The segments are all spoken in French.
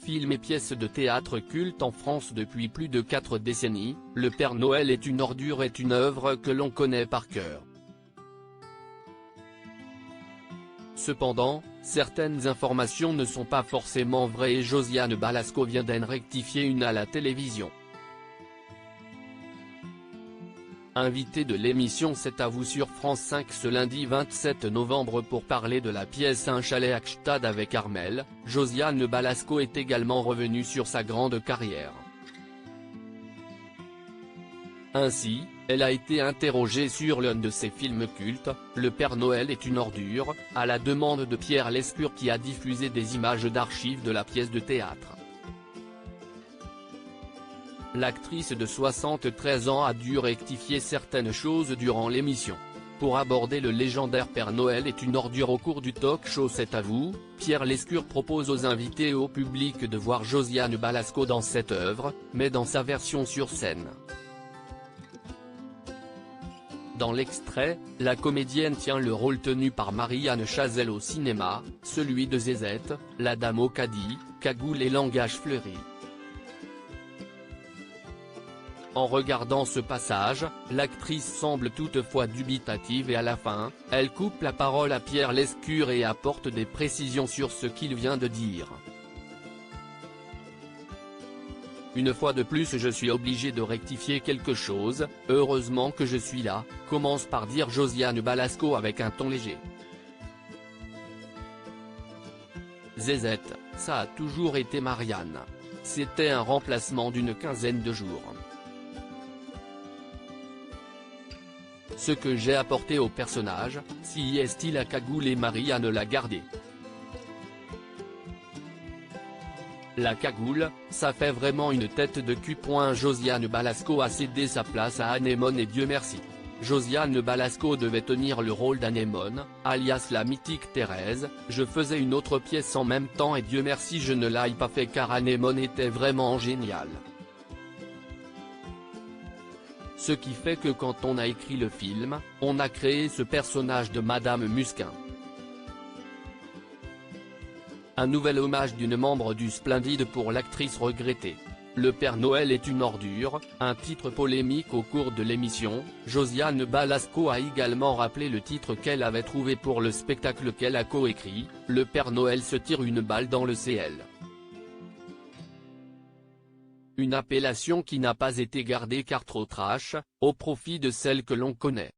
Film et pièce de théâtre culte en France depuis plus de 4 décennies, Le Père Noël est une ordure est une œuvre que l'on connaît par cœur. Cependant, certaines informations ne sont pas forcément vraies et Josiane Balasco vient d'en rectifier une à la télévision. Invité de l'émission C'est à vous sur France 5 ce lundi 27 novembre pour parler de la pièce Un chalet à Gstaad avec Armelle, Josiane Balasco est également revenue sur sa grande carrière. Ainsi, elle a été interrogée sur l'un de ses films cultes, Le Père Noël est une ordure, à la demande de Pierre Lescure qui a diffusé des images d'archives de la pièce de théâtre. L'actrice de 73 ans a dû rectifier certaines choses durant l'émission. Pour aborder le légendaire Père Noël est une ordure au cours du talk-show C'est à vous, Pierre Lescure propose aux invités et au public de voir Josiane Balasco dans cette œuvre, mais dans sa version sur scène. Dans l'extrait, la comédienne tient le rôle tenu par Marianne Chazelle au cinéma, celui de Zézette, la dame au caddie, cagoule et langage fleuri. En regardant ce passage, l'actrice semble toutefois dubitative et à la fin, elle coupe la parole à Pierre Lescure et apporte des précisions sur ce qu'il vient de dire. Une fois de plus je suis obligé de rectifier quelque chose, heureusement que je suis là, commence par dire Josiane Balasco avec un ton léger. Zézette, ça a toujours été Marianne. C'était un remplacement d'une quinzaine de jours. Ce que j'ai apporté au personnage, si est-il à cagoule et Marianne l'a gardé. La cagoule, ça fait vraiment une tête de cul. Josiane Balasco a cédé sa place à Anémone et Dieu merci. Josiane Balasco devait tenir le rôle d'Anémone, alias la mythique Thérèse, je faisais une autre pièce en même temps et Dieu merci je ne l'ai pas fait car Anémone était vraiment géniale. Ce qui fait que quand on a écrit le film, on a créé ce personnage de Madame Musquin. Un nouvel hommage d'une membre du Splendide pour l'actrice regrettée. Le Père Noël est une ordure, un titre polémique au cours de l'émission. Josiane Balasco a également rappelé le titre qu'elle avait trouvé pour le spectacle qu'elle a coécrit, Le Père Noël se tire une balle dans le ciel. Une appellation qui n'a pas été gardée car trop trash, au profit de celle que l'on connaît.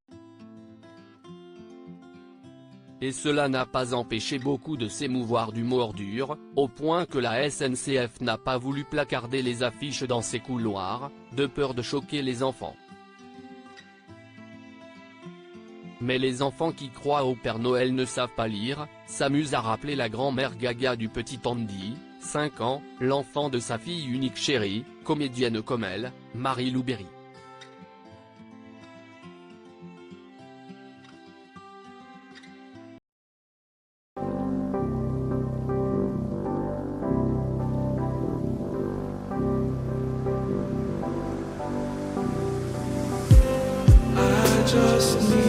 Et cela n'a pas empêché beaucoup de s'émouvoir du mot ordure, au point que la SNCF n'a pas voulu placarder les affiches dans ses couloirs, de peur de choquer les enfants. Mais les enfants qui croient au Père Noël ne savent pas lire, s'amusent à rappeler la grand-mère Gaga du petit Andy, 5 ans, l'enfant de sa fille unique chérie, comédienne comme elle, Marie-Lou Berry. Just need